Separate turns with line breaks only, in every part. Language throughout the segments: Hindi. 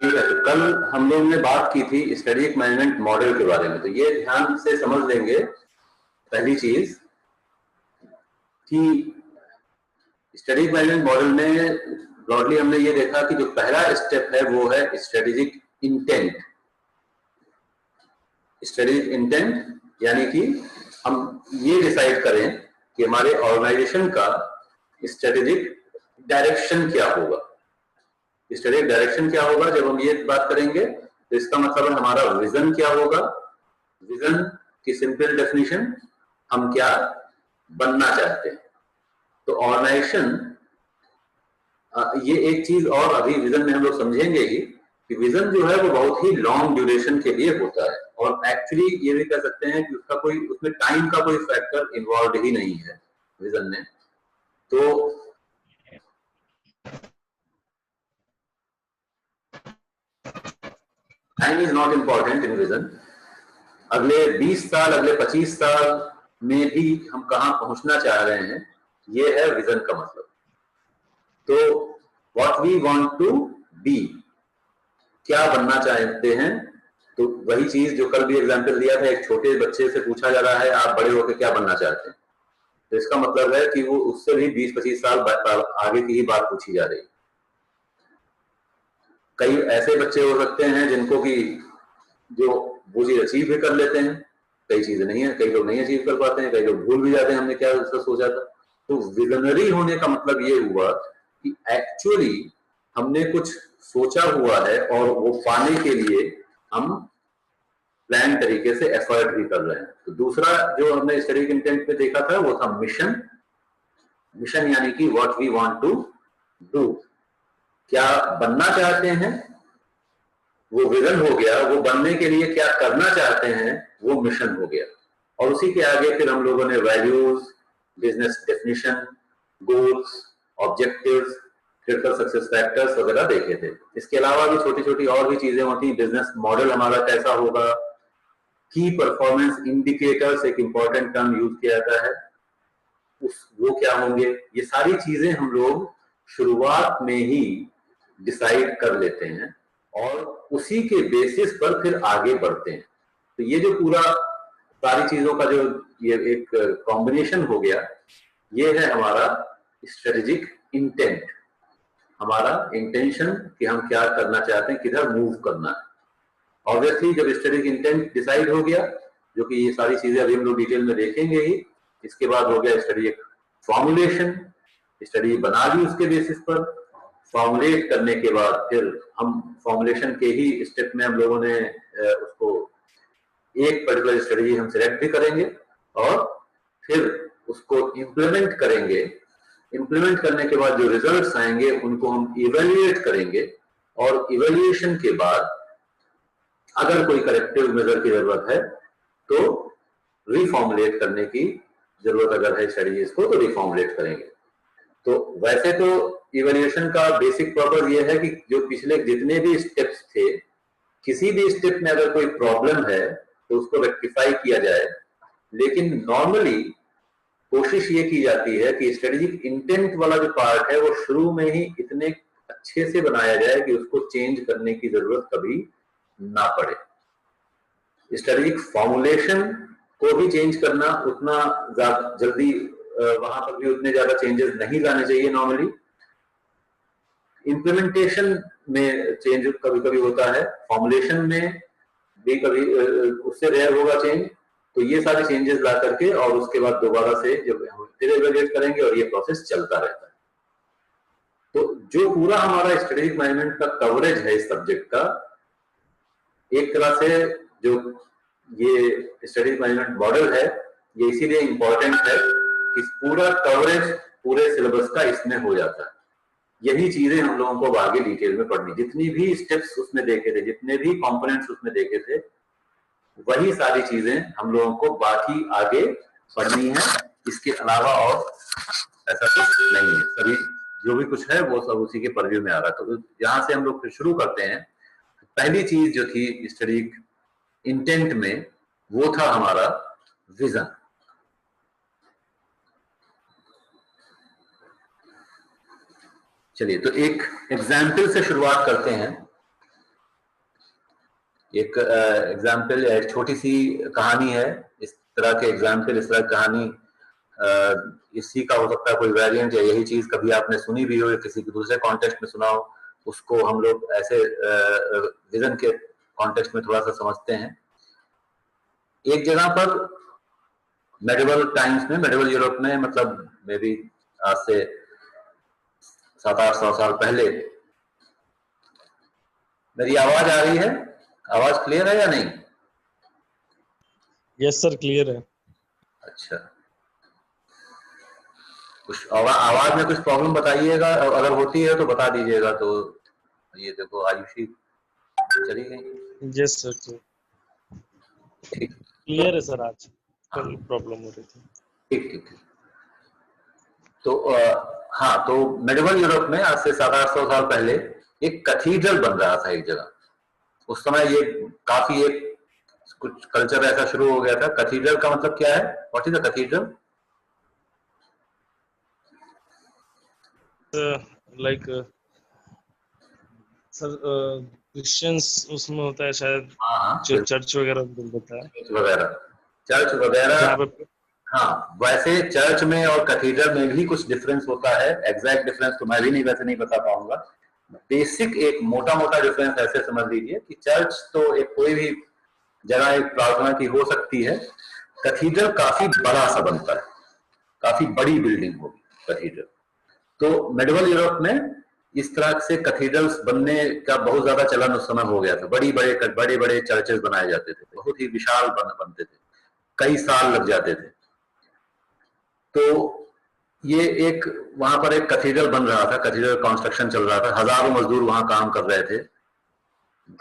ठीक है, तो कल हम लोग ने बात की थी स्ट्रेटेजिक मैनेजमेंट मॉडल के बारे में। तो ये ध्यान से समझ लेंगे पहली चीज कि स्ट्रेटेजिक मैनेजमेंट मॉडल में ब्रॉडली हमने ये देखा कि जो पहला स्टेप है वो है स्ट्रेटेजिक इंटेंट। स्ट्रेटेजिक इंटेंट यानी कि हम ये डिसाइड करें कि हमारे ऑर्गेनाइजेशन का स्ट्रेटेजिक डायरेक्शन क्या होगा। स्ट्रेटेजिक डायरेक्शन क्या होगा जब हम ये बात करेंगे तो इसका मतलब है हमारा विजन क्या होगा। विजन की सिंपल डेफिनेशन, हम क्या बनना चाहते हैं। तो ऑर्गेनाइजेशन, ये एक चीज और अभी विजन में हम लोग समझेंगे ही कि विजन जो है वो बहुत ही लॉन्ग ड्यूरेशन के लिए होता है, और एक्चुअली ये भी कह सकते हैं कि उसका कोई, उसमें टाइम का कोई फैक्टर इन्वॉल्व ही नहीं है विजन में। तो time is not important in vision. अगले 20 साल, अगले 25 साल में भी हम कहां पहुंचना चाह रहे हैं, ये है विजन का मतलब। तो what we want to be, क्या बनना चाहते हैं। तो वही चीज जो कल भी एग्जांपल दिया था, एक छोटे बच्चे से पूछा जा रहा है आप बड़े होकर क्या बनना चाहते हैं, तो इसका मतलब है कि वो उससे भी 20-25 साल आगे की ही बात पूछी जा रही है। कई ऐसे बच्चे हो सकते हैं जिनको कि जो वो चीज अचीव भी कर लेते हैं, कई चीजें नहीं है, कई लोग नहीं अचीव कर पाते हैं, कई लोग भूल भी जाते हैं हमने क्या सोचा था। तो विजनरी होने का मतलब ये हुआ कि एक्चुअली हमने कुछ सोचा हुआ है और वो पाने के लिए हम प्लान तरीके से एफर्ट भी कर रहे हैं। तो दूसरा जो हमने स्ट्रेटेजिक इंटेंट में देखा था वो था मिशन। मिशन यानी कि what we want to do, क्या बनना चाहते हैं, वो विजन हो गया। वो बनने के लिए क्या करना चाहते हैं वो मिशन हो गया। और उसी के आगे फिर हम लोगों ने values, business definition, goals, objectives, critical success factors वगैरह देखे थे। इसके अलावा भी छोटी छोटी और भी चीजें होती। बिजनेस मॉडल हमारा कैसा होगा, की परफॉर्मेंस इंडिकेटर्स एक इंपॉर्टेंट टर्म यूज किया जाता है, वो क्या होंगे। ये सारी चीजें हम लोग शुरुआत में ही डिसाइड कर लेते हैं और उसी के बेसिस पर फिर आगे बढ़ते हैं। तो ये जो पूरा सारी चीजों का जो ये एक कॉम्बिनेशन हो गया, ये है हमारा स्ट्रेटेजिक इंटेंट, हमारा इंटेंशन कि हम क्या करना चाहते हैं, किधर मूव करना है। ऑब्वियसली जब स्ट्रेटेजिक इंटेंट डिसाइड हो गया, जो कि ये सारी चीजें अभी हम लोग डिटेल में देखेंगे ही, इसके बाद हो गया स्ट्रेटेजिक फॉर्मुलेशन। स्ट्रेटेजी बना ली उसके बेसिस पर, फॉर्मुलेट करने के बाद फिर हम फॉर्मुलेशन के ही स्टेप में हम लोगों ने उसको एक पर्टिकुलर स्ट्रेटेजी हम सिलेक्ट भी करेंगे और फिर उसको इंप्लीमेंट करेंगे। इंप्लीमेंट करने के बाद जो रिजल्ट्स आएंगे उनको हम इवेल्युएट करेंगे, और इवेल्युएशन के बाद अगर कोई करेक्टिव मेजर की जरूरत है तो रिफॉर्मुलेट करने की जरूरत अगर है स्ट्रेटेजीज को तो रिफॉर्मुलेट करेंगे। तो वैसे तो इवेल्युएशन का बेसिक पर्पस ये है कि जो पिछले जितने भी स्टेप्स थे, किसी भी स्टेप में अगर कोई प्रॉब्लम है तो उसको रेक्टिफाई किया जाए। लेकिन नॉर्मली कोशिश ये की जाती है कि स्ट्रेटेजिक इंटेंट वाला जो पार्ट है वो शुरू में ही इतने अच्छे से बनाया जाए कि उसको चेंज करने की जरूरत कभी ना पड़े। स्ट्रेटेजिक फॉर्मुलेशन को भी चेंज करना उतना जल्दी, वहां पर भी उतने ज्यादा चेंजेस नहीं लाने चाहिए नॉर्मली। इंप्लीमेंटेशन में चेंज कभी कभी होता है, फॉर्मुलेशन में भी कभी उससे रेयर होगा चेंज। तो ये सारे चेंजेस ला करके और उसके बाद दोबारा से जब हम फिर इवेल्युएट करेंगे और ये प्रोसेस चलता रहता है। तो जो पूरा हमारा स्ट्रेटेजिक मैनेजमेंट का कवरेज है इस सब्जेक्ट का, एक तरह से जो ये स्ट्रेटेजिक मैनेजमेंट मॉडल है, ये इसीलिए इंपॉर्टेंट है कि पूरा कवरेज पूरे सिलेबस का इसमें हो जाता है। यही चीजें हम लोगों को आगे डिटेल में पढ़नी, जितनी भी स्टेप्स उसमें देखे थे, जितने भी कंपोनेंट्स उसमें देखे थे, वही सारी चीजें हम लोगों को बाकी आगे पढ़नी है। इसके अलावा और ऐसा कुछ नहीं है, सभी जो भी कुछ है वो सब उसी के परव्यू में आ रहा है। तो यहां से हम लोग फिर शुरू करते हैं। पहली चीज जो थी स्ट्रेटेजिक इंटेंट में, वो था हमारा विजन। चलिए तो एक एग्जाम्पल से शुरुआत करते हैं। एक एग्जाम्पल, एक छोटी सी कहानी है, इस तरह के एग्जाम्पल, इस तरह की कहानी इसी का हो सकता है कोई वेरिएंट, या यही चीज कभी आपने सुनी भी हो या किसी दूसरे कॉन्टेक्स्ट में सुना हो, उसको हम लोग ऐसे विजन के कॉन्टेक्स्ट में थोड़ा सा समझते हैं। एक जगह पर मेडिवल टाइम्स में, मेडिवल यूरोप में, मतलब मे बी आज से 700-800 साल पहले, मेरी आवाज आ रही है? आवाज क्लियर है या नहीं?
यस सर, क्लियर है।
अच्छा, कुछ आवाज में कुछ प्रॉब्लम बताइएगा, अगर होती है तो बता दीजिएगा। तो ये देखो आयुषी चली गई।
यस सर,
ठीक,
क्लियर है सर। आज कल प्रॉब्लम हो रही थी।
ठीक ठीक। तो हाँ, तो मेडिवल यूरोप में आज से 700-800 साल पहले एक कैथीड्रल बन रहा था एक जगह। उस समय ये काफी एक कुछ कल्चर ऐसा शुरू हो गया था। कैथीड्रल का मतलब क्या है? What is a cathedral?
Like sir, Christians उसमें होता है शायद,
हाँ,
जो चर्च वगैरह होता है,
चर्च वगैरह।
जहाँ पे
हाँ, वैसे चर्च में और कैथीड्रल में भी कुछ डिफरेंस होता है। एग्जैक्ट डिफरेंस तो मैं भी नहीं, वैसे नहीं बता पाऊंगा। बेसिक एक मोटा मोटा डिफरेंस ऐसे समझ लीजिए कि चर्च तो एक कोई भी जगह एक प्रार्थना की हो सकती है। कैथीड्रल काफी बड़ा सा बनता है, काफी बड़ी बिल्डिंग होगी कैथीड्रल। तो मेडिवल यूरोप में इस तरह से कैथीड्रल्स बनने का बहुत ज्यादा चलन उस समय हो गया था। बड़े बड़े चर्चेस बनाए जाते थे, बहुत ही विशाल बनते थे, कई साल लग जाते थे। तो ये एक वहां पर एक कैथीड्रल बन रहा था, कैथीड्रल कंस्ट्रक्शन चल रहा था। हजारों मजदूर वहां काम कर रहे थे।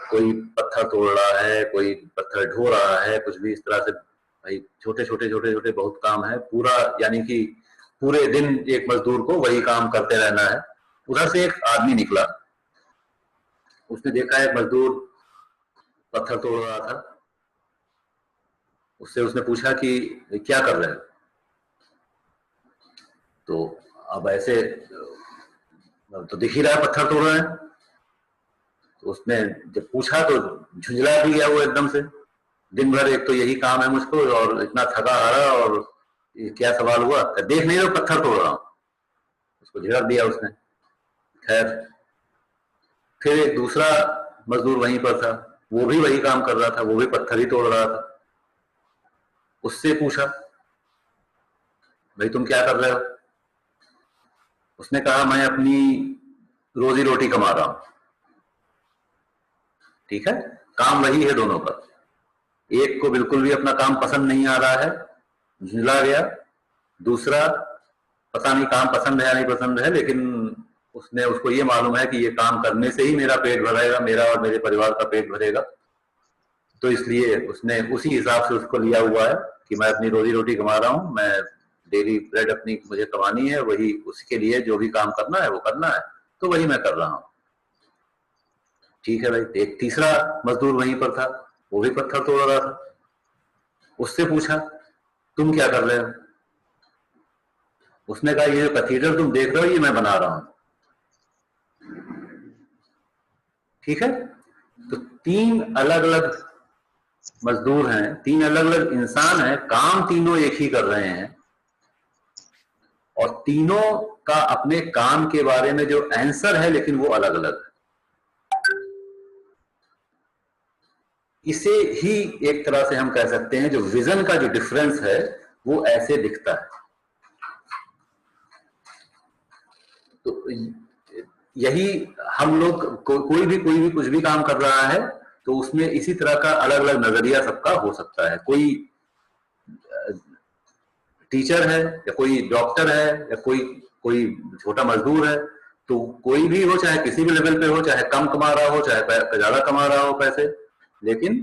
कोई पत्थर तोड़ रहा है, कोई पत्थर ढो रहा है, कुछ भी इस तरह से। भाई छोटे छोटे छोटे छोटे बहुत काम है पूरा, यानी कि पूरे दिन एक मजदूर को वही काम करते रहना है। उधर से एक आदमी निकला, उसने देखा एक मजदूर पत्थर तोड़ रहा था। उससे उसने पूछा कि क्या कर रहे हो? तो अब ऐसे तो दिख ही रहा है पत्थर तोड़ रहे हैं। तो उसने जब पूछा तो झुंझला भी गया वो एकदम से। दिन भर एक तो यही काम है मुझको, और इतना थका हारा, और ये क्या सवाल हुआ? देख नहीं रहे पत्थर तोड़ रहा हूं। उसको झिड़क दिया उसने। खैर, फिर एक दूसरा मजदूर वहीं पर था, वो भी वही काम कर रहा था, वो भी पत्थर ही तोड़ रहा था। उससे पूछा, भाई तुम क्या कर रहे हो? उसने कहा, मैं अपनी रोजी रोटी कमा रहा हूं। ठीक है, काम वही है दोनों का। एक को बिल्कुल भी अपना काम पसंद नहीं आ रहा है, झुंझला गया। दूसरा पता नहीं काम पसंद है या नहीं पसंद है, लेकिन उसको ये मालूम है कि ये काम करने से ही मेरा पेट भरेगा, मेरा और मेरे परिवार का पेट भरेगा। तो इसलिए उसने उसी हिसाब से उसको लिया हुआ है कि मैं अपनी रोजी रोटी कमा रहा हूं, मैं डेली ब्रेड अपनी मुझे कमानी है, वही उसके लिए जो भी काम करना है वो करना है, तो वही मैं कर रहा हूं। ठीक है भाई। एक तीसरा मजदूर वहीं पर था, वो भी पत्थर तोड़ रहा था। उससे पूछा, तुम क्या कर रहे हो? उसने कहा, ये जो कैथीड्रल तुम देख रहे हो ये मैं बना रहा हूं। ठीक है, तो तीन अलग अलग मजदूर हैं, तीन अलग अलग इंसान हैं, काम तीनों एक ही कर रहे हैं, और तीनों का अपने काम के बारे में जो आंसर है लेकिन वो अलग अलग है। इसे ही एक तरह से हम कह सकते हैं जो विजन का जो डिफरेंस है वो ऐसे दिखता है। तो यही हम लोग कोई भी कुछ भी काम कर रहा है तो उसमें इसी तरह का अलग अलग नजरिया सबका हो सकता है। कोई टीचर है, या कोई डॉक्टर है, या कोई कोई छोटा मजदूर है, तो कोई भी हो, चाहे किसी भी लेवल पे हो, चाहे कम कमा रहा हो चाहे ज्यादा कमा रहा हो पैसे, लेकिन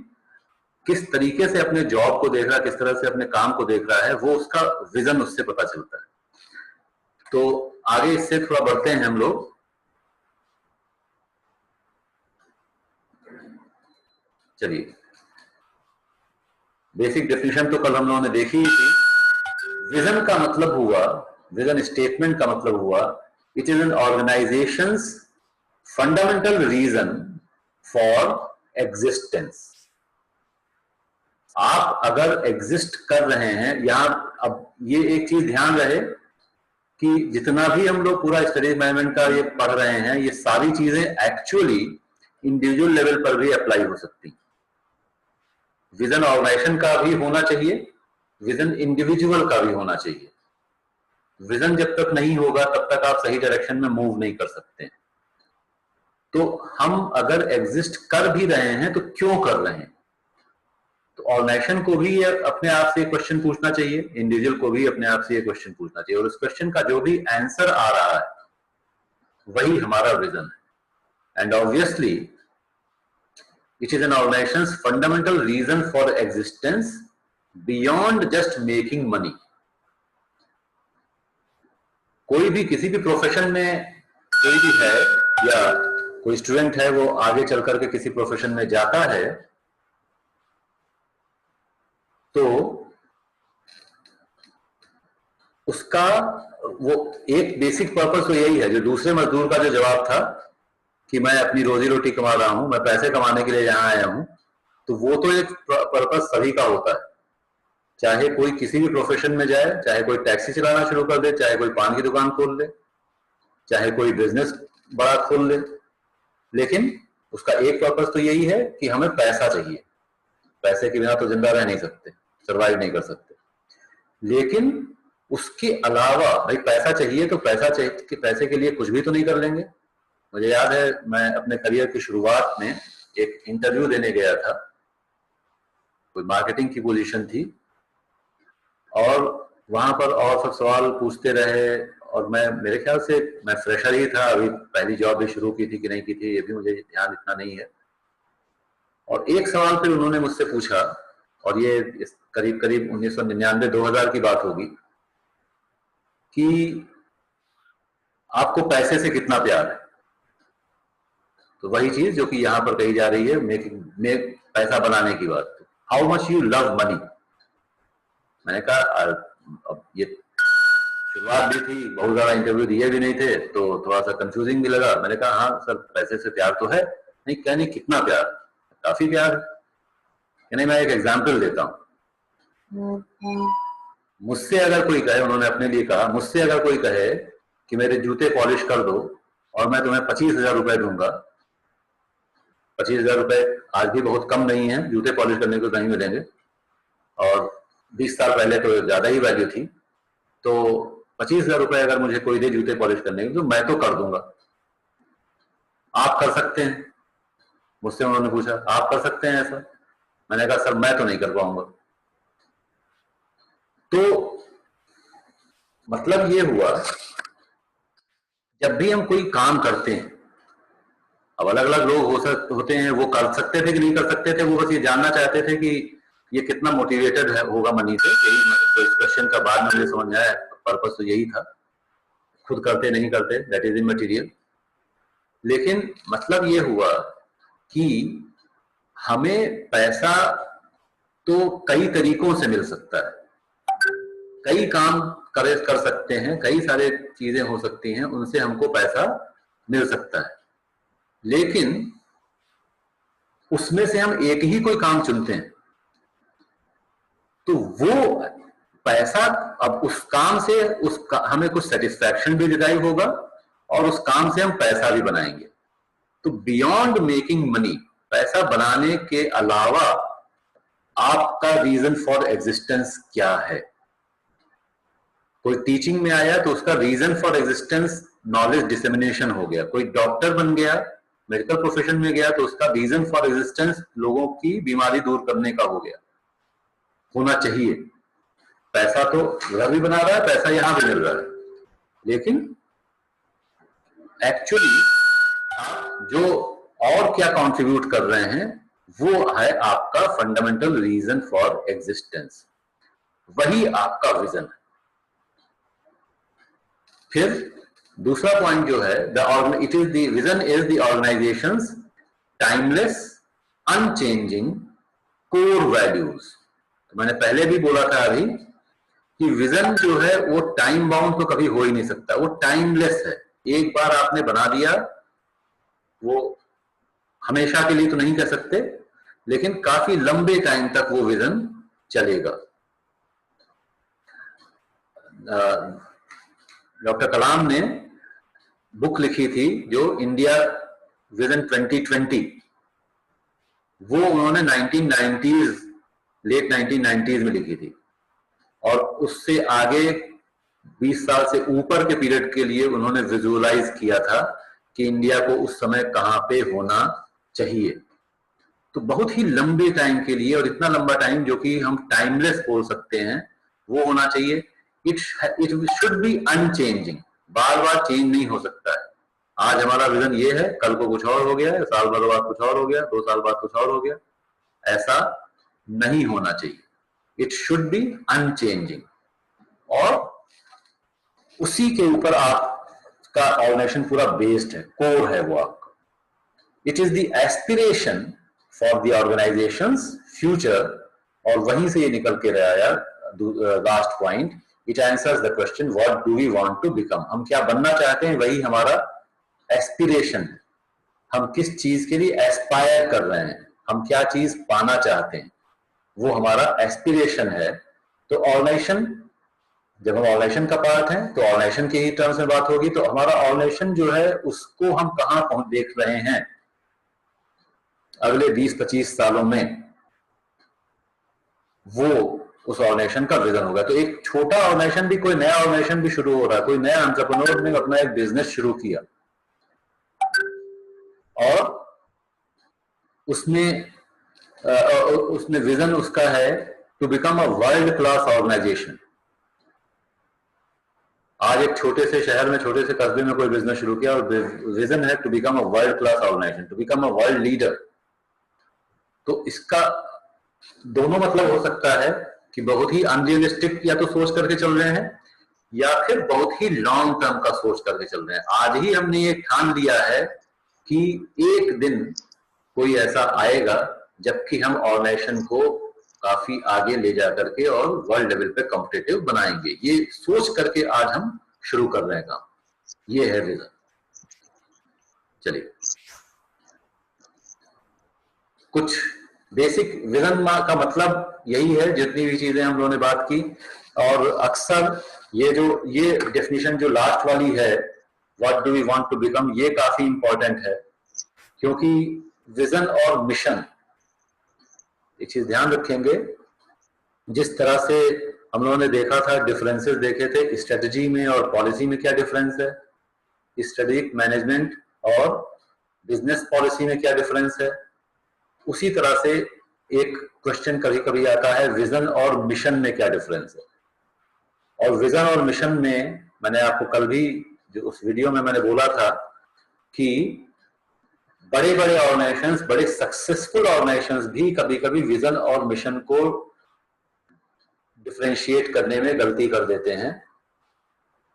किस तरीके से अपने जॉब को देख रहा है, किस तरह से अपने काम को देख रहा है, वो उसका विजन उससे पता चलता है। तो आगे इससे थोड़ा बढ़ते हैं हम लोग। चलिए, बेसिक डेफिनेशन तो कल हम लोगों ने देखी ही थी। विजन का मतलब हुआ, विजन स्टेटमेंट का मतलब हुआ, it is an organisation's fundamental reason for existence. आप अगर एग्जिस्ट कर रहे हैं यहाँ, अब ये एक चीज ध्यान रहे कि जितना भी हम लोग पूरा स्टडी मैनेजमेंट का ये पढ़ रहे हैं, ये सारी चीजें एक्चुअली इंडिविजुअल लेवल पर भी अप्लाई हो सकती हैं। विजन ऑर्गेनाइजेशन का भी होना चाहिए, विजन इंडिविजुअल का भी होना चाहिए। विजन जब तक नहीं होगा तब तक आप सही डायरेक्शन में मूव नहीं कर सकते। तो हम अगर एग्जिस्ट कर भी रहे हैं तो क्यों कर रहे हैं? तो ऑर्गेनाइजेशन को भी अपने आप से क्वेश्चन पूछना चाहिए, इंडिविजुअल को भी अपने आप से क्वेश्चन पूछना चाहिए, और उस क्वेश्चन का जो भी आंसर आ रहा है वही हमारा विजन है। And obviously it is an organisation's fundamental reason for existence beyond just making money. कोई भी किसी भी प्रोफेशन में कोई भी है, या कोई स्टूडेंट है वो आगे चल करके किसी प्रोफेशन में जाता है, तो उसका वो एक बेसिक पर्पस तो यही है, जो दूसरे मजदूर का जो जवाब था कि मैं अपनी रोजी रोटी कमा रहा हूं, मैं पैसे कमाने के लिए यहां आया हूं, तो वो तो एक पर्पस सभी का होता है। चाहे कोई किसी भी प्रोफेशन में जाए, चाहे कोई टैक्सी चलाना शुरू कर दे, चाहे कोई पान की दुकान खोल ले, चाहे कोई बिजनेस बड़ा खोल ले, लेकिन उसका एक पर्पस तो यही है कि हमें पैसा चाहिए। पैसे के बिना तो जिंदा रह नहीं सकते, सर्वाइव नहीं कर सकते। लेकिन उसके अलावा भाई पैसा चाहिए तो पैसे के लिए कुछ भी तो नहीं कर लेंगे। मुझे याद है मैं अपने करियर की शुरुआत में एक इंटरव्यू देने गया था, कोई मार्केटिंग की पोजीशन थी, और वहां पर और सब सवाल पूछते रहे, और मेरे ख्याल से मैं फ्रेशर ही था, अभी पहली जॉब भी शुरू की थी कि नहीं की थी ये भी मुझे ध्यान इतना नहीं है। और एक सवाल फिर उन्होंने मुझसे पूछा, और ये करीब करीब 1999-2000 की बात होगी, कि आपको पैसे से कितना प्यार है। तो वही चीज जो कि यहां पर कही जा रही है, पैसा बनाने की बात, how much you love money. मैंने कहा अब ये शुरुआत भी थी, बहुत ज्यादा इंटरव्यू दिए भी नहीं थे, तो थोड़ा सा कंफ्यूजिंग भी लगा। मैंने कहा हाँ सर पैसे से प्यार तो है। नहीं, क्या नहीं, कितना प्यार? काफी प्यार है। नहीं, मैं एक एग्जाम्पल देता हूँ। मुझसे अगर कोई कहे, उन्होंने अपने लिए कहा, मुझसे अगर कोई कहे कि मेरे जूते पॉलिश कर दो और मैं तुम्हें 25,000 रुपए दूंगा। 25,000 रुपए आज भी बहुत कम नहीं है, जूते पॉलिश करने को कहीं मिलेंगे, और 20 साल पहले तो ज्यादा ही वैल्यू थी। तो 25,000 रुपए अगर मुझे कोई दे जूते पॉलिश करने की, तो मैं तो कर दूंगा। आप कर सकते हैं? मुझसे उन्होंने पूछा, आप कर सकते हैं ऐसा? मैंने कहा सर मैं तो नहीं कर पाऊंगा। तो मतलब ये हुआ, जब भी हम कोई काम करते हैं, अब अलग अलग लोग होते हैं, वो कर सकते थे कि नहीं कर सकते थे, वो बस ये जानना चाहते थे कि ये कितना मोटिवेटेड होगा मनी से। यही तो इस क्वेश्चन का बाद में मुझे समझ में आया, पर्पस तो यही था। खुद करते नहीं करते, दैट इज इमैटेरियल। लेकिन मतलब ये हुआ कि हमें पैसा तो कई तरीकों से मिल सकता है, कई काम कर सकते हैं, कई सारे चीजें हो सकती हैं, उनसे हमको पैसा मिल सकता है। लेकिन उसमें से हम एक ही कोई काम चुनते हैं, तो वो पैसा, अब उस काम से हमें कुछ सेटिस्फैक्शन भी डिराइव होगा, और उस काम से हम पैसा भी बनाएंगे। तो बियॉन्ड मेकिंग मनी, पैसा बनाने के अलावा आपका रीजन फॉर एग्जिस्टेंस क्या है? कोई टीचिंग में आया तो उसका reason for existence knowledge dissemination हो गया। कोई डॉक्टर बन गया, मेडिकल प्रोफेशन में गया, तो उसका रीजन फॉर एग्जिस्टेंस लोगों की बीमारी दूर करने का हो गया, होना चाहिए। पैसा तो घर भी बना रहा है, पैसा यहां भी मिल रहा है, लेकिन एक्चुअली आप जो और क्या कंट्रीब्यूट कर रहे हैं, वो है आपका फंडामेंटल रीजन फॉर एग्जिस्टेंस, वही आपका विजन है। फिर दूसरा पॉइंट जो है, it is the vision is the organisations timeless unchanging core values. तो मैंने पहले भी बोला था अभी कि विजन जो है वो टाइम बाउंड तो कभी हो ही नहीं सकता, वो टाइमलेस है। एक बार आपने बना दिया, वो हमेशा के लिए तो नहीं कह सकते, लेकिन काफी लंबे टाइम तक वो विजन चलेगा। डॉक्टर कलाम ने बुक लिखी थी जो इंडिया विजन 2020, वो उन्होंने 1990s, लेट 1990s में लिखी थी, और उससे आगे 20 साल से ऊपर के पीरियड के लिए उन्होंने विजुअलाइज किया था कि इंडिया को उस समय कहां पे होना चाहिए। तो बहुत ही लंबे टाइम के लिए, और इतना लंबा टाइम जो कि हम टाइमलेस बोल सकते हैं, वो होना चाहिए। It should be unchanging, bar bar change नहीं हो सकता है। आज हमारा विजन ये है, कल को कुछ और हो गया, साल भर बाद कुछ और हो गया, 2 साल बाद कुछ और हो गया, ऐसा नहीं होना चाहिए। इट शुड बी अनचेंजिंग, और उसी के ऊपर आपका ऑर्गेनाइजेशन पूरा बेस्ड है, कोर है वो आपका। It is the aspiration for the organisation's future, और वहीं से ये निकल के रहा यार last point, it answers the question what do we want to become. हम क्या बनना चाहते हैं, वही हमारा एस्पिरेशन है। हम किस चीज के लिए एस्पायर कर रहे हैं, हम क्या चीज पाना चाहते हैं, वो हमारा एस्पिरेशन है। तो ऑर्गेनाइजेशन, जब हम ऑर्गेनाइजेशन का पार्ट है तो ऑर्गेनाइजेशन के ही टर्म्स में बात होगी। तो हमारा ऑर्गेनाइजेशन जो है उसको हम कहां पहुंच देख रहे हैं अगले 20-25 सालों में, वो उस ऑर्गेनाइजेशन का विजन होगा। तो एक छोटा ऑर्गेनाइजेशन भी, कोई नया ऑर्गेनाइजेशन भी शुरू हो रहा है, कोई नया एंटरप्रेन्योर ने अपना एक बिजनेस शुरू किया और उसमें विजन उसका है to become a world class organisation. आज एक छोटे से शहर में, छोटे से कस्बे में कोई बिजनेस शुरू किया और विजन है to become a world class organisation, to become a world leader. तो इसका दोनों मतलब हो सकता है कि बहुत ही अनरियलिस्टिक या तो सोच करके चल रहे हैं, या फिर बहुत ही लॉन्ग टर्म का सोच करके चल रहे हैं। आज ही हमने ये ठान लिया है कि एक दिन कोई ऐसा आएगा जबकि हम ऑर्गेनाइजेशन को काफी आगे ले जा करके और वर्ल्ड लेवल पे कॉम्पिटिटिव बनाएंगे। ये सोच करके आज हम शुरू कर रहे हैं काम, ये है विजन। चलिए, कुछ बेसिक विजन का मतलब यही है, जितनी भी चीजें हम लोगों ने बात की। और अक्सर ये डेफिनेशन जो लास्ट वाली है, what do we want to become, ये काफी इंपॉर्टेंट है, क्योंकि विजन और मिशन, एक चीज ध्यान रखेंगे, जिस तरह से हम लोगों ने देखा था, डिफरेंसेस देखे थे स्ट्रेटजी में और पॉलिसी में, क्या डिफरेंस है, स्ट्रेटेजिक मैनेजमेंट और बिजनेस पॉलिसी में क्या डिफरेंस है। उसी तरह से एक क्वेश्चन कभी कभी आता है, विजन और मिशन में क्या डिफरेंस है। और विजन और मिशन में मैंने आपको कल भी जो उस वीडियो में मैंने बोला था कि बड़े बड़े ऑर्गेनाइजेशंस, बड़े सक्सेसफुल ऑर्गेनाइजेशंस भी कभी कभी विजन और मिशन को डिफरेंशिएट करने में गलती कर देते हैं।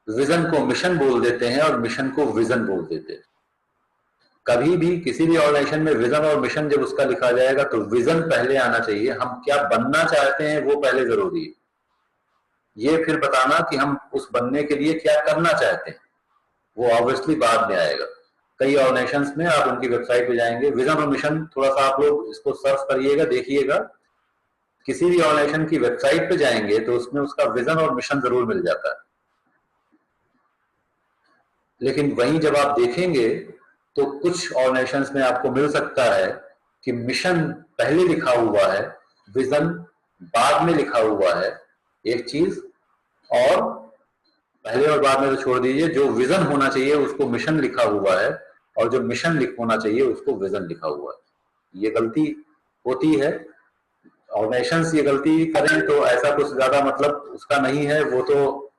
विजन को मिशन बोल देते हैं और मिशन को विजन बोल देते हैं। कभी भी किसी भी ऑर्गेनाइजेशन में विजन और मिशन जब उसका लिखा जाएगा तो विजन पहले आना चाहिए, हम क्या बनना चाहते हैं वो पहले जरूरी है। ये फिर बताना कि हम उस बनने के लिए क्या करना चाहते हैं, वो ऑब्वियसली बाद में आएगा। कई ऑर्गेनाइजेशंस में आप उनकी वेबसाइट पे जाएंगे, विजन और मिशन, थोड़ा सा आप लोग इसको सर्च करिएगा, देखिएगा, किसी भी ऑर्गेनाइजेशन की वेबसाइट पे जाएंगे तो उसमें उसका विजन और मिशन जरूर मिल जाता है। लेकिन वहीं जब आप देखेंगे तो कुछ ऑर्गेनाइजेशंस में आपको मिल सकता है कि मिशन पहले लिखा हुआ है, विजन बाद में लिखा हुआ है, एक चीज। और पहले और बाद में तो छोड़ दीजिए, जो विजन होना चाहिए उसको मिशन लिखा हुआ है, और जो मिशन होना चाहिए उसको विजन लिखा हुआ है। ये गलती होती है, ऑर्गेनाइजेशंस ये गलती करें तो ऐसा कुछ ज्यादा मतलब उसका नहीं है। वो तो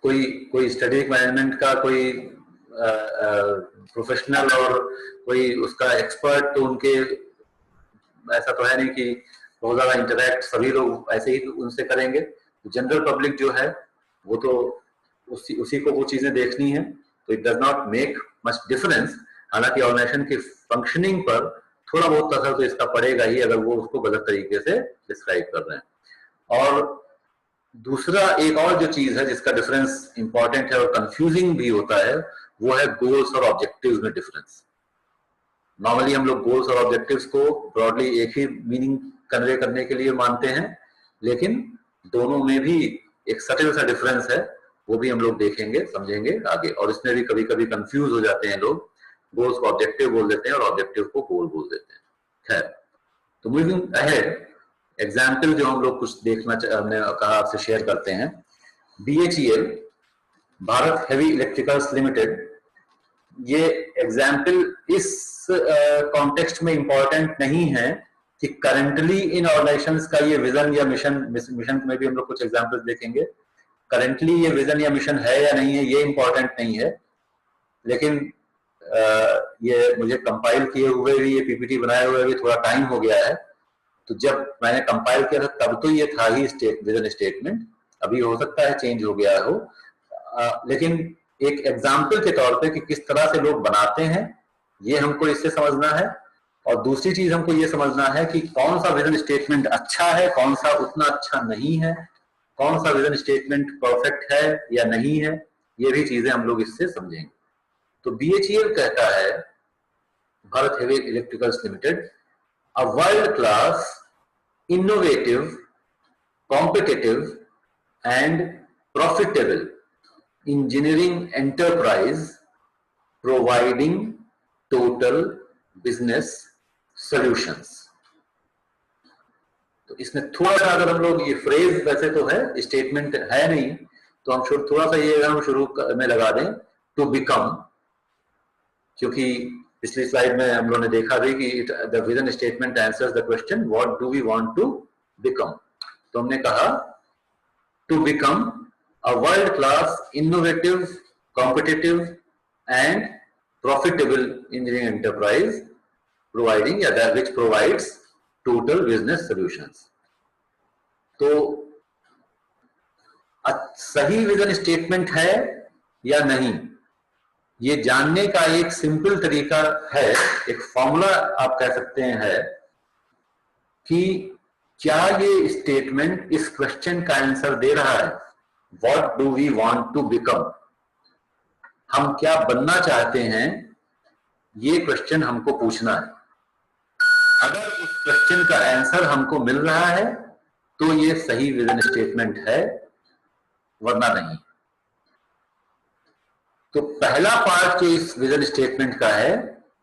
कोई स्ट्रेटेजिक मैनेजमेंट का कोई प्रोफेशनल और कोई उसका एक्सपर्ट, तो उनके ऐसा तो है नहीं कि बहुत ज्यादा इंटरेक्ट सभी लोग ऐसे ही उनसे करेंगे। जनरल पब्लिक जो है वो तो उसी को वो चीजें देखनी है, तो it does not make much difference. हालांकि ऑर्गेनाइजेशन की फंक्शनिंग पर थोड़ा बहुत असर तो इसका पड़ेगा ही, अगर वो उसको गलत तरीके से डिस्क्राइब कर रहे हैं। और दूसरा एक और जो चीज है जिसका डिफरेंस इंपॉर्टेंट है और कंफ्यूजिंग भी होता है, वो है गोल्स और ऑब्जेक्टिव्स में डिफरेंस। नॉर्मली हम लोग गोल्स और ऑब्जेक्टिव्स को ब्रॉडली एक ही मीनिंग कन्वे करने के लिए मानते हैं, लेकिन दोनों में भी एक सटल सा डिफरेंस है, वो भी हम लोग देखेंगे, समझेंगे आगे। और इसमें भी कभी कभी कंफ्यूज हो जाते हैं लोग, गोल्स को ऑब्जेक्टिव बोल देते हैं और ऑब्जेक्टिव को गोल बोल देते हैं। खैर, तो मूविंग अहेड, एग्जाम्पल जो हम लोग कुछ देखना हमने कहा आपसे शेयर करते हैं। BHEL, Bharat heavy electricals limited, ये एग्जाम्पल इस कॉन्टेक्स्ट में इंपॉर्टेंट नहीं है कि करंटली इन ऑर्गेनाइजेशंस का ये विजन या मिशन में भी हम लोग कुछ एग्जाम्पल्स देखेंगे, करंटली ये विजन या मिशन है या नहीं है ये इंपॉर्टेंट नहीं है, लेकिन ये मुझे कंपाइल किए हुए भी, ये PPT बनाए हुए भी थोड़ा टाइम हो गया है, तो जब मैंने कंपाइल किया था तब तो ये था ही विजन स्टेटमेंट, अभी हो सकता है चेंज हो गया हो, लेकिन एक एग्जाम्पल के तौर पे कि किस तरह से लोग बनाते हैं ये हमको इससे समझना है। और दूसरी चीज हमको ये समझना है कि कौन सा विजन स्टेटमेंट अच्छा है, कौन सा उतना अच्छा नहीं है, कौन सा विजन स्टेटमेंट परफेक्ट है या नहीं है, ये भी चीजें हम लोग इससे समझेंगे। तो BHEL कहता है, Bharat heavy electricals limited, a world class innovative, competitive and profitable engineering enterprise providing total business solutions। तो इसमें थोड़ा सा अगर हम लोग, ये फ्रेज वैसे तो है, स्टेटमेंट है नहीं, तो हम थोड़ा सा ये हम शुरू में लगा दें टू बिकम, क्योंकि पिछली स्लाइड में हम लोगों ने देखा भी कि the vision statement answers the question what do we want to become. तो हमने कहा to become a world class innovative, competitive and profitable engineering enterprise providing या that which provides total business solutions. तो सही विजन स्टेटमेंट है या नहीं, ये जानने का एक सिंपल तरीका है, एक फॉर्मूला आप कह सकते हैं, है कि क्या ये स्टेटमेंट इस क्वेश्चन का आंसर दे रहा है, what do we want to become, हम क्या बनना चाहते हैं, ये क्वेश्चन हमको पूछना है। अगर उस क्वेश्चन का आंसर हमको मिल रहा है तो ये सही विजन स्टेटमेंट है, वरना नहीं। तो पहला पार्ट जो इस विजन स्टेटमेंट का है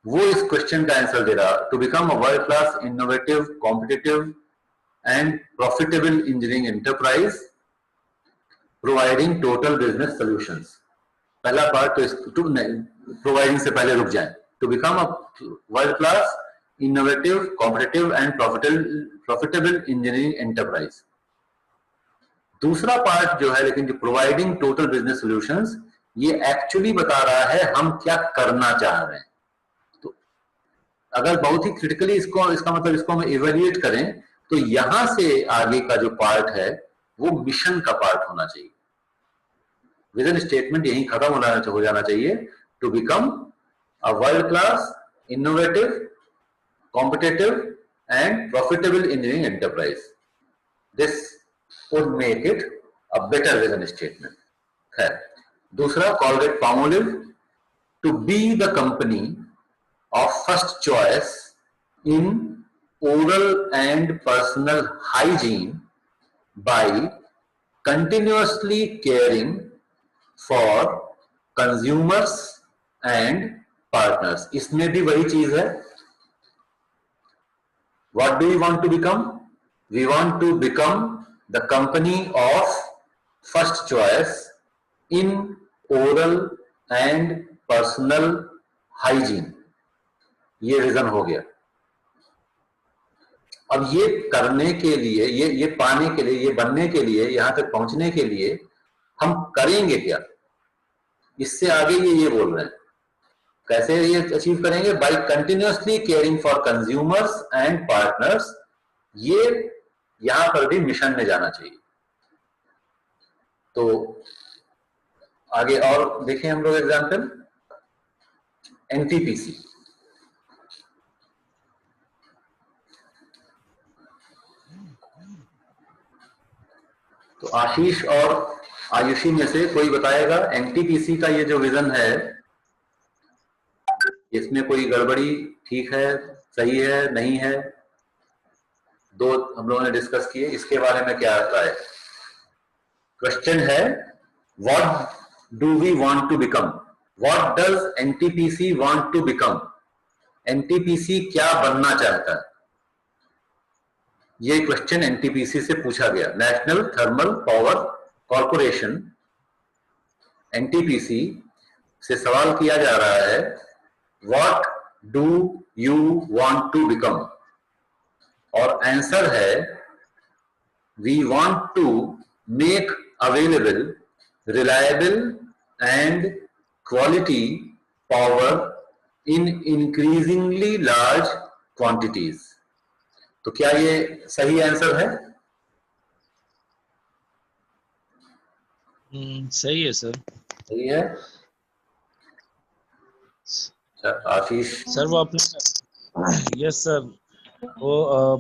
वो इस क्वेश्चन का आंसर दे रहा, to become a world class innovative, competitive and profitable engineering enterprise providing total business solutions. पहला पार्ट, तो प्रोवाइडिंग से पहले रुक जाए, to become a world class innovative, competitive and profitable engineering enterprise. दूसरा पार्ट जो है लेकिन, जो प्रोवाइडिंग टोटल बिजनेस सॉल्यूशंस, ये एक्चुअली बता रहा है हम क्या करना चाह रहे हैं। तो अगर बहुत ही क्रिटिकली इसका मतलब इसको हम इवेल्युएट करें तो यहां से आगे का जो पार्ट है वो मिशन का पार्ट होना चाहिए। विजन स्टेटमेंट यहीं खत्म हो जाना चाहिए, to become a world class innovative, competitive and profitable engineering enterprise. This would make it a better vision statement. खैर, दूसरा, Colgate-Palmolive, to be the company of first choice in oral and personal hygiene by continuously caring for consumers and partners। इसमें भी वही चीज है, what do we want to become? We want to become the company of first choice in oral and personal hygiene. ये विजन हो गया। अब ये करने के लिए, ये पाने के लिए, ये बनने के लिए, यहां तक पहुंचने के लिए हम करेंगे क्या, इससे आगे ये बोल रहे हैं। कैसे ये अचीव करेंगे? By continuously caring for consumers and partners. ये यहां पर भी मिशन में जाना चाहिए। तो आगे और देखें हम लोग एग्जाम्पल, NTPC। तो आशीष और आयुषी में से कोई बताएगा NTPC का ये जो विजन है इसमें कोई गड़बड़ी ठीक है, सही है, नहीं है, दो हम लोगों ने डिस्कस किए, इसके बारे में क्या राय? क्वेश्चन है what do we want to become, what does NTPC want to become, NTPC क्या बनना चाहता है? ये क्वेश्चन एनटीपीसी से पूछा गया, national thermal power corporation, NTPC से सवाल किया जा रहा है what do you want to become, और आंसर है we want to make available reliable and quality power in increasingly large quantities. तो क्या ये सही आंसर है?
सही है सर।
सही है। आशीष
सर वो आपने यस सर, वो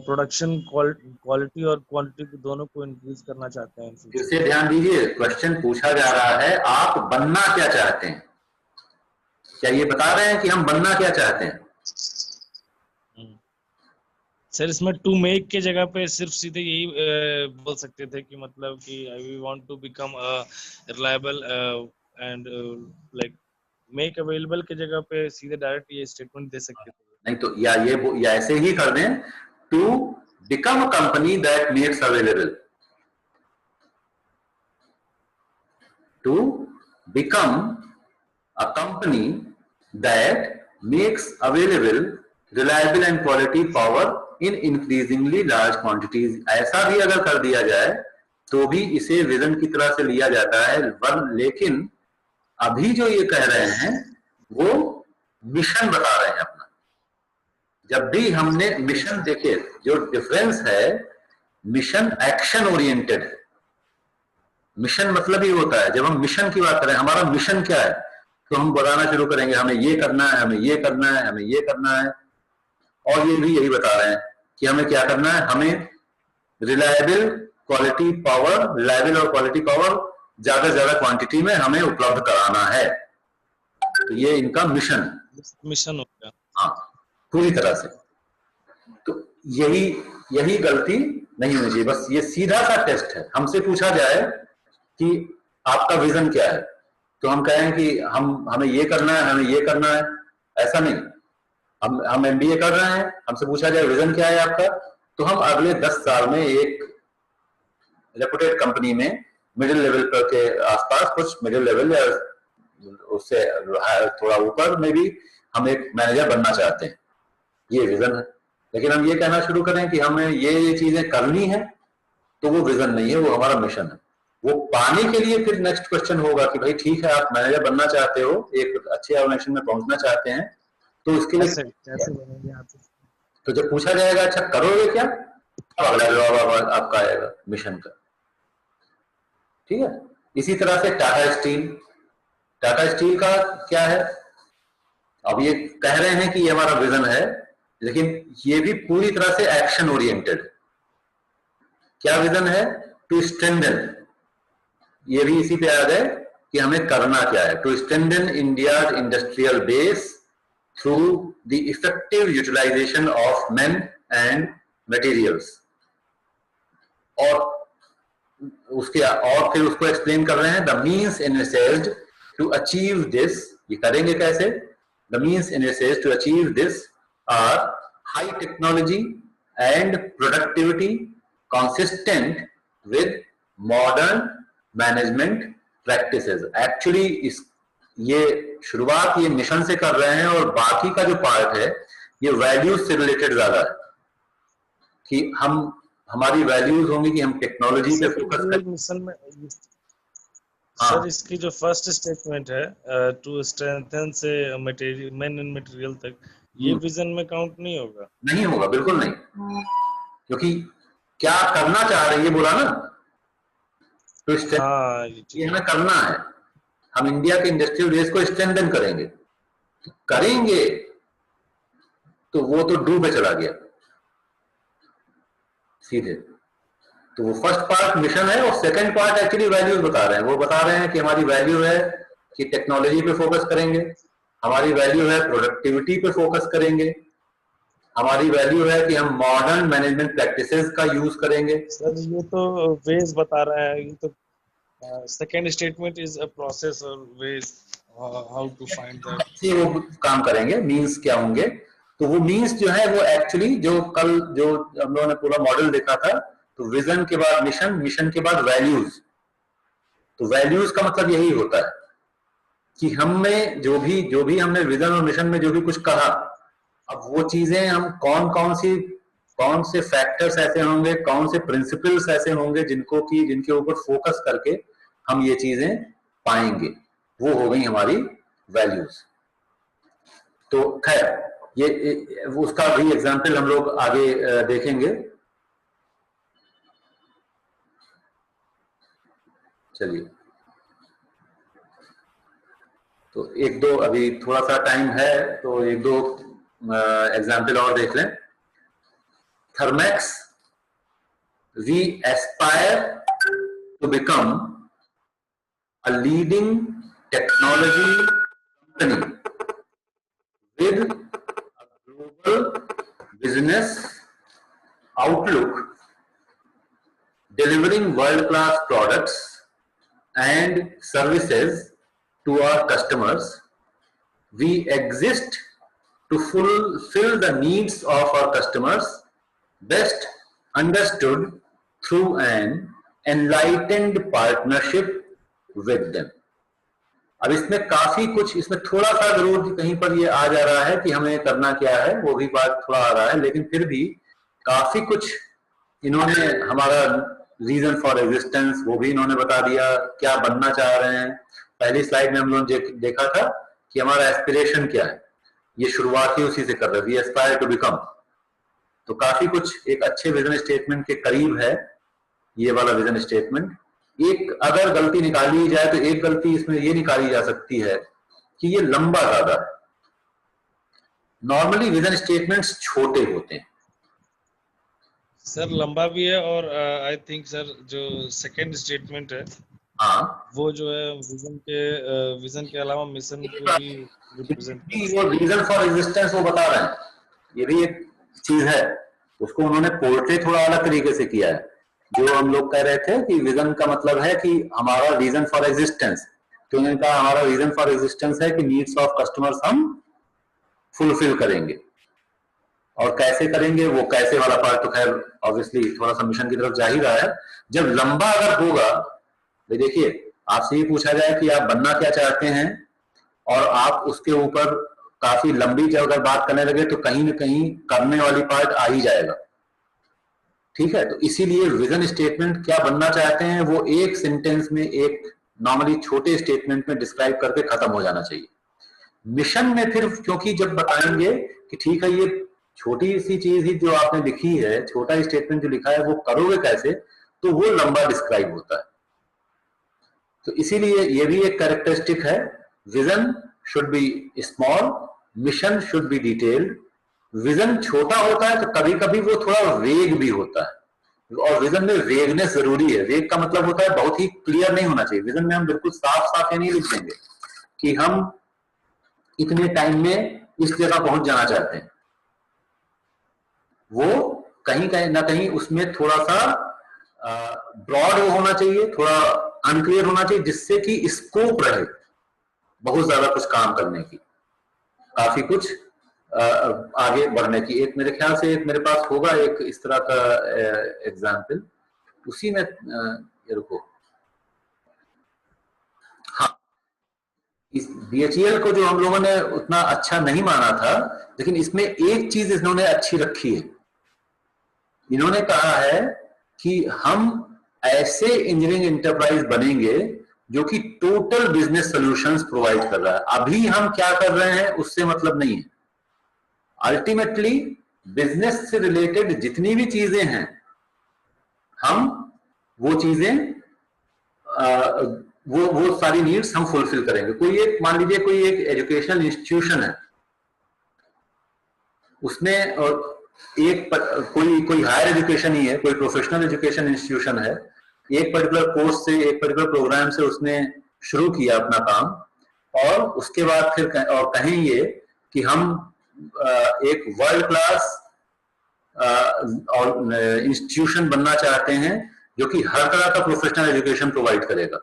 प्रोडक्शन क्वालिटी और क्वांटिटी दोनों को इंक्रीज करना चाहते हैं।
फिर से ध्यान दीजिए, क्वेश्चन पूछा जा रहा है आप बनना क्या चाहते हैं, क्या ये बता रहे हैं कि हम बनना क्या चाहते हैं?
सर इसमें टू मेक के जगह पे सिर्फ सीधे यही बोल सकते थे कि मतलब कि we want to become reliable and like make available के जगह पे सीधे डायरेक्ट ये स्टेटमेंट दे सकते थे।
नहीं तो या ऐसे ही कर दें, to become a company that makes available, to become a company that makes available reliable and quality power in increasingly large quantities. ऐसा भी अगर कर दिया जाए तो भी इसे विजन की तरह से लिया जाता है, लेकिन अभी जो ये कह रहे हैं वो मिशन बता रहे हैं अपना। जब भी हमने मिशन देखे, जो डिफरेंस है, मिशन एक्शन ओरिएंटेड है। मिशन मतलब ये होता है, जब हम मिशन की बात करें, हमारा मिशन क्या है, तो हम बताना शुरू करेंगे हमें ये करना है, हमें ये करना है, हमें ये करना है। और ये भी यही बता रहे हैं कि हमें क्या करना है, हमें रिलायबल क्वालिटी पावर, रिलायबल और क्वालिटी पावर ज्यादा से ज्यादा क्वांटिटी में हमें उपलब्ध कराना है। तो ये इनका मिशन
हो गया।
हाँ, पूरी तरह से। तो यही गलती नहीं होनी चाहिए। बस ये सीधा सा टेस्ट है, हमसे पूछा जाए कि आपका विजन क्या है, तो हम कहें कि हमें ये करना है, हमें ये करना है, ऐसा नहीं। हम एमबीए कर रहे हैं, हमसे पूछा जाए विजन क्या है आपका, तो हम अगले 10 साल में एक रेपुटेड कंपनी में मिडिल लेवल के आसपास, कुछ मिडिल लेवल या उससे थोड़ा ऊपर में भी हम एक मैनेजर बनना चाहते हैं, ये विजन है। लेकिन हम ये कहना शुरू करें कि हमें ये चीजें करनी है, तो वो विजन नहीं है, वो हमारा मिशन है। वो पाने के लिए फिर नेक्स्ट क्वेश्चन होगा कि भाई ठीक है, आप मैनेजर बनना चाहते हो, एक अच्छे ऑर्गेनाइजेशन में पहुंचना चाहते हैं, तो इसके लिए
कैसे बनेंगे आप?
तो जब पूछा जाएगा अच्छा करोगे क्या, अगला जवाब आपका आएगा मिशन का। ठीक है। इसी तरह से टाटा स्टील का क्या है, अब ये कह रहे हैं कि ये हमारा विजन है, लेकिन ये भी पूरी तरह से एक्शन ओरिएंटेड। क्या विजन है? टू स्ट्रेंथन, ये भी इसी पे आ गए कि हमें करना क्या है, to strengthen India's industrial base through the effective utilisation of men and materials. और फिर उसको एक्सप्लेन कर रहे हैं, the means envisaged to achieve this, ये करेंगे कैसे? The means envisaged to achieve this are high technology and productivity consistent with modern management practices। Actually ये शुरुआत ये मिशन से कर रहे हैं, और बाकी का जो पार्ट है ये वैल्यूज से रिलेटेड ज्यादा है, कि हमारी वैल्यूज होंगी कि हम टेक्नोलॉजी पे फोकस करें।
मिशन में सर इसकी जो फर्स्ट स्टेटमेंट है टू स्ट्रेंथन से मटेरियल, मैन एंड मटेरियल तक, ये विजन में काउंट नहीं होगा?
नहीं होगा, बिल्कुल नहीं, क्योंकि क्या करना चाह रहे हैं ये बोला ना, तो ये हमें करना है, हम इंडिया के इंडस्ट्रियल बेस को स्ट्रेंथन करेंगे, तो वो तो डू पे चला गया सीधे। तो वो फर्स्ट पार्ट मिशन है, और सेकंड पार्ट एक्चुअली वैल्यूज बता रहे हैं। वो बता रहे हैं कि हमारी वैल्यू है कि टेक्नोलॉजी पे फोकस करेंगे, हमारी वैल्यू है प्रोडक्टिविटी पे फोकस करेंगे, हमारी वैल्यू है कि हम मॉडर्न मैनेजमेंट प्रैक्टिसेस का यूज करेंगे।
सर ये तो वेज बता रहा है, ये तो second statement is a process और ways how to find that.
से वो काम करेंगे, मीन्स क्या होंगे, तो वो मीन्स जो है वो एक्चुअली जो कल जो हम लोगों ने पूरा मॉडल देखा था, तो विजन के बाद मिशन, मिशन के बाद वैल्यूज। तो वैल्यूज का मतलब यही होता है कि हमने जो भी हमने विजन और मिशन में जो भी कुछ कहा, अब वो चीजें हम कौन से फैक्टर्स ऐसे होंगे, कौन से प्रिंसिपल्स ऐसे होंगे जिनके ऊपर फोकस करके हम ये चीजें पाएंगे, वो हो गई हमारी वैल्यूज। तो खैर ये उसका भी एग्जाम्पल हम लोग आगे देखेंगे। चलिए, तो एक दो अभी थोड़ा सा टाइम है, तो एक दो एग्जाम्पल और देख लें। Thermax, we aspire to become a leading technology company with a global business outlook, delivering world-class products and services to our customers. We exist to fulfill the needs of our customers, best understood through an enlightened partnership with them. अब इसमें काफी कुछ, इसमें थोड़ा सा जरूर कहीं पर ये आ जा रहा है कि हमें करना क्या है, वो भी बात थोड़ा आ रहा है, लेकिन फिर भी काफी कुछ इन्होंने हमारा रीजन फॉर एग्जिस्टेंस वो भी इन्होंने बता दिया, क्या बनना चाह रहे हैं। पहली स्लाइड में हम लोगों ने देखा था कि हमारा एस्पिरेशन क्या है, ये शुरुआत ही उसी से कर रहे, वी एस्पायर टू बिकम। तो काफी कुछ एक अच्छे विजन स्टेटमेंट के करीब है ये वाला विजन स्टेटमेंट। एक अगर गलती निकाली जाए तो एक गलती इसमें ये निकाली जा सकती है कि ये लंबा ज्यादा है। नॉर्मली विजन स्टेटमेंट्स छोटे होते हैं।
सर लंबा भी है, और आई थिंक सर जो सेकंड स्टेटमेंट है,
हाँ,
वो जो है विजन के अलावा मिशन को भी रिप्रेजेंट,
वो रीजन फॉर एग्जिस्टेंस वो बता रहे हैं, ये भी एक चीज है। उसको उन्होंने पोर्ट्रे थोड़ा अलग तरीके से किया है। जो हम लोग कह रहे थे कि विजन का मतलब है कि हमारा रीजन फॉर एग्जिस्टेंस, तो उन्होंने कहा हमारा रीजन फॉर एग्जिस्टेंस है कि नीड्स ऑफ कस्टमर्स हम फुलफिल करेंगे। और कैसे करेंगे, वो कैसे वाला पार्ट तो खैर ऑब्वियसली थोड़ा सा मिशन की तरफ जा ही रहा है। जब लंबा अगर होगा, तो देखिए आपसे ये पूछा जाए कि आप बनना क्या चाहते हैं, और आप उसके ऊपर काफी लंबी जब अगर बात करने लगे तो कहीं ना कहीं करने वाली पार्ट आ ही जाएगा। ठीक है, तो इसीलिए विजन स्टेटमेंट क्या बनना चाहते हैं वो एक सेंटेंस में, एक नॉर्मली छोटे स्टेटमेंट में डिस्क्राइब करके खत्म हो जाना चाहिए। मिशन में फिर क्योंकि जब बताएंगे कि ठीक है ये छोटी सी चीज ही जो आपने लिखी है, छोटा स्टेटमेंट जो लिखा है वो करोगे कैसे, तो वो लंबा डिस्क्राइब होता है। तो इसीलिए ये भी एक कैरेक्टरिस्टिक है, vision should be small, mission should be detailed. Vision छोटा होता है तो कभी कभी वो थोड़ा वेग भी होता है, और विजन में वेगनेस जरूरी है। वेग का मतलब होता है बहुत ही क्लियर नहीं होना चाहिए। विजन में हम बिल्कुल साफ साफ ये नहीं लिख देंगे कि हम इतने टाइम में इस जगह पहुंच जाना चाहते हैं। वो कहीं कहीं ना कहीं उसमें थोड़ा सा ब्रॉड होना चाहिए, थोड़ा अनक्लियर होना चाहिए, जिससे कि स्कोप रहे बहुत ज्यादा कुछ काम करने की, काफी कुछ आगे बढ़ने की। एक मेरे ख्याल से एक मेरे पास होगा एक इस तरह का एग्जाम्पल, उसी में ये रुको। हाँ, इस DHEL को जो हम लोगों ने उतना अच्छा नहीं माना था, लेकिन इसमें एक चीज इन्होंने अच्छी रखी है। इन्होंने कहा है कि हम ऐसे इंजीनियरिंग एंटरप्राइज बनेंगे जो कि टोटल बिजनेस सॉल्यूशंस प्रोवाइड कर रहा है। अभी हम क्या कर रहे हैं उससे मतलब नहीं है। अल्टीमेटली बिजनेस से रिलेटेड जितनी भी चीजें हैं, हम वो चीजें वो सारी नीड्स हम फुलफिल करेंगे। कोई एक मान लीजिए कोई एक एजुकेशनल इंस्टीट्यूशन है, उसने एक कोई हायर एजुकेशन ही है, कोई प्रोफेशनल एजुकेशन इंस्टीट्यूशन है, एक पर्टिकुलर कोर्स से, एक पर्टिकुलर प्रोग्राम से उसने शुरू किया अपना काम, और उसके बाद फिर और कहें ये कि हम एक वर्ल्ड क्लास और इंस्टीट्यूशन बनना चाहते हैं जो कि हर तरह का प्रोफेशनल एजुकेशन प्रोवाइड करेगा,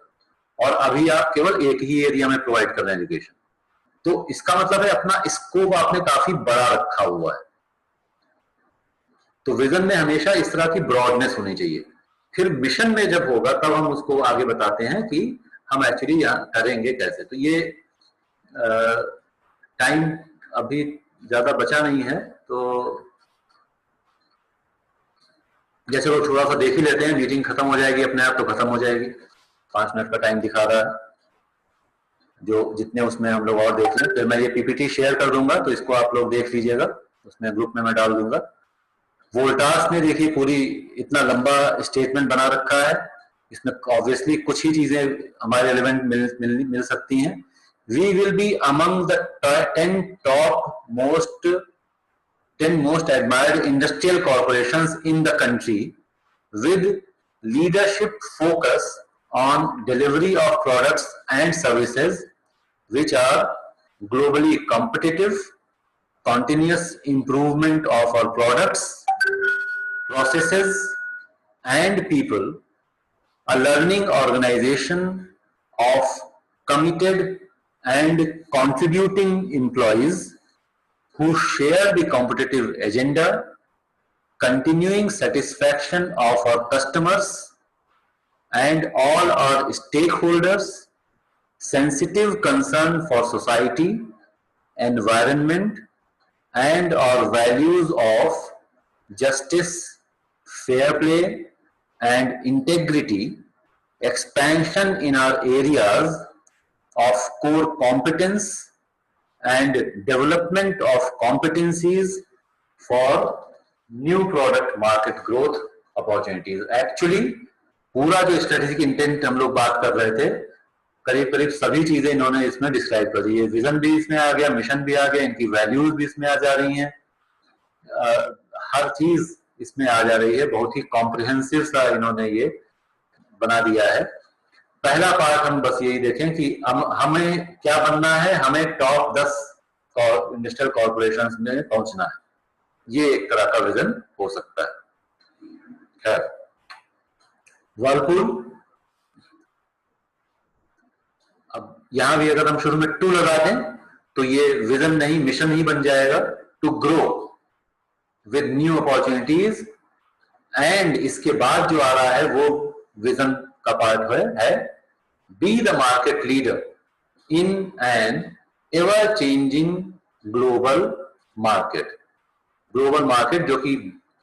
और अभी आप केवल एक ही एरिया में प्रोवाइड कर रहे हैं एजुकेशन। तो इसका मतलब है अपना स्कोप आपने काफी बड़ा रखा हुआ है। तो विजन में हमेशा इस तरह की ब्रॉडनेस होनी चाहिए। फिर मिशन में जब होगा तब हम उसको आगे बताते हैं कि हम एक्चुअली यहाँ करेंगे कैसे। तो ये टाइम अभी ज्यादा बचा नहीं है, तो जैसे वो थोड़ा सा देख ही लेते हैं, मीटिंग खत्म हो जाएगी अपने आप, तो खत्म हो जाएगी। 5 मिनट का टाइम दिखा रहा है, जो जितने उसमें हम लोग और देख लें। फिर मैं ये पीपीटी शेयर कर दूंगा, तो इसको आप लोग देख लीजिएगा, उसमें ग्रुप में मैं डाल दूंगा। वोल्टास ने देखिए पूरी इतना लंबा स्टेटमेंट बना रखा है, इसमें ऑब्वियसली कुछ ही चीजें हमारे एलिमेंट मिल सकती हैं। We will be among the 10 most admired industrial corporations in the country, with leadership focus on delivery of products and services which are globally competitive, continuous improvement of our products, processes and people, a learning organization of committed and contributing employees who share the competitive agenda, continuing satisfaction of our customers and all our stakeholders, sensitive concern for society, environment, and our values of justice, fair play, and integrity, expansion in our areas of core competence, and development of competencies for new product market growth opportunities. Actually पूरा जो स्ट्रेटेजिक इंटेंट हम लोग बात कर रहे थे, करीब करीब सभी चीजें इन्होंने इसमें डिस्क्राइब कर दी है। विजन भी इसमें आ गया, मिशन भी आ गया, इनकी वैल्यूज भी इसमें आ जा रही हैं, हर चीज इसमें आ जा रही है। बहुत ही कॉम्प्रिहेंसिव सा इन्होंने ये बना दिया है। पहला पार्ट हम बस यही देखें कि हमें क्या बनना है, हमें टॉप 10 इंडस्ट्रियल कॉर्पोरेशंस में पहुंचना है। ये एक तरह का विजन हो सकता है। वर्लपूल, अब यहां भी अगर हम शुरू में 2 लगा दें तो ये विजन नहीं मिशन ही बन जाएगा। To grow with new opportunities, and इसके बाद जो आ रहा है वो विजन का पार्ट है be the market leader in an ever changing global market। Global market जो कि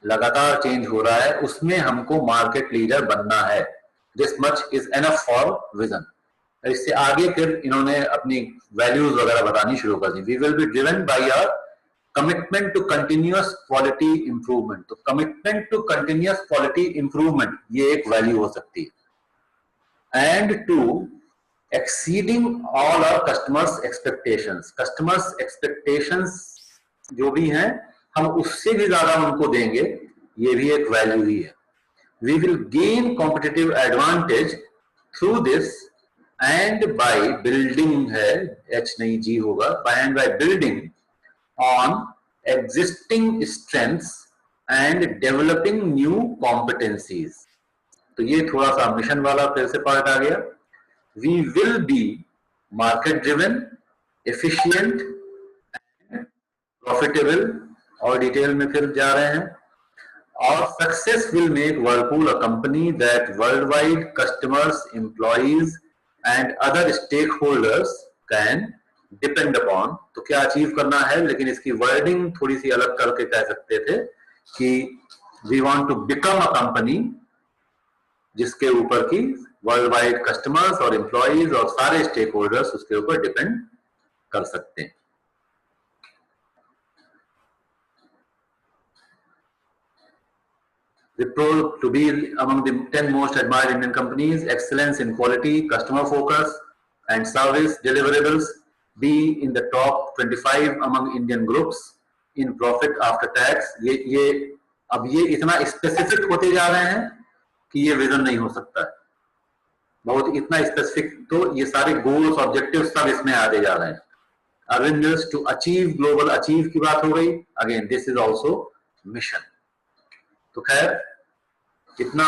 लगातार चेंज हो रहा है, उसमें हमको मार्केट लीडर बनना है। This much is enough for vision. इससे आगे फिर इन्होंने अपनी वैल्यूज वगैरह बतानी शुरू कर दी। We will be driven by our commitment to continuous quality improvement. तो commitment to continuous quality improvement ये एक वैल्यू हो सकती है। and to exceeding all our customers expectations। customers expectations जो भी हैं हम उससे भी ज्यादा उनको देंगे, ये भी एक वैल्यू ही है। we will gain competitive advantage through this and by building है, H नहीं G होगा, and by building on existing strengths and developing new competencies। तो ये थोड़ा सा मिशन वाला फिर से पार्ट आ गया। We will be market driven, efficient and profitable, और डिटेल में फिर जा रहे हैं। और success will make Whirlpool a company that worldwide customers, employees and other stakeholders can depend upon. तो क्या अचीव करना है, लेकिन इसकी वर्डिंग थोड़ी सी अलग करके कह सकते थे कि we want to become a company जिसके ऊपर की वर्ल्ड वाइड कस्टमर्स और एम्प्लॉइज और सारे स्टेक होल्डर्स उसके ऊपर डिपेंड कर सकते हैं। Wipro to be among the 10 most admired Indian companies, excellence in quality, customer focus and service deliverables, be in the top 25 among Indian groups in profit after tax। ये अब ये इतना स्पेसिफिक होते जा रहे हैं कि ये विजन नहीं हो सकता है। बहुत इतना स्पेसिफिक, तो ये सारे गोल्स ऑब्जेक्टिव सब इसमें आते जा रहे हैं। Avengers to achieve global, achieve की बात हो गई, again this is also mission. तो खैर इतना,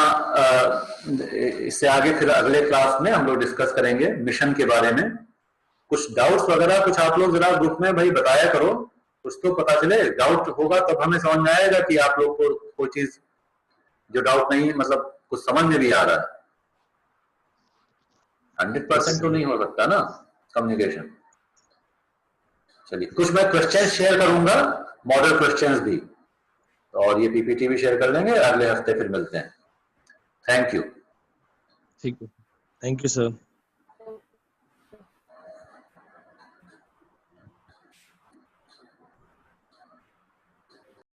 इससे आगे फिर अगले क्लास में हम लोग डिस्कस करेंगे मिशन के बारे में। कुछ डाउट्स वगैरह कुछ आप लोग जरा ग्रुप में भाई बताया करो, कुछ तो पता चले। डाउट होगा तब हमें समझ में आएगा कि आप लोग को कोई चीज जो डाउट नहीं है, मतलब कुछ समझ में भी आ रहा है। 100% तो नहीं हो सकता ना कम्युनिकेशन। चलिए, कुछ मैं क्वेश्चन शेयर करूंगा, मॉडल क्वेश्चंस भी, और ये पीपीटी भी शेयर कर देंगे। अगले हफ्ते फिर मिलते हैं। Thank you.
ठीक है, थैंक यू सर।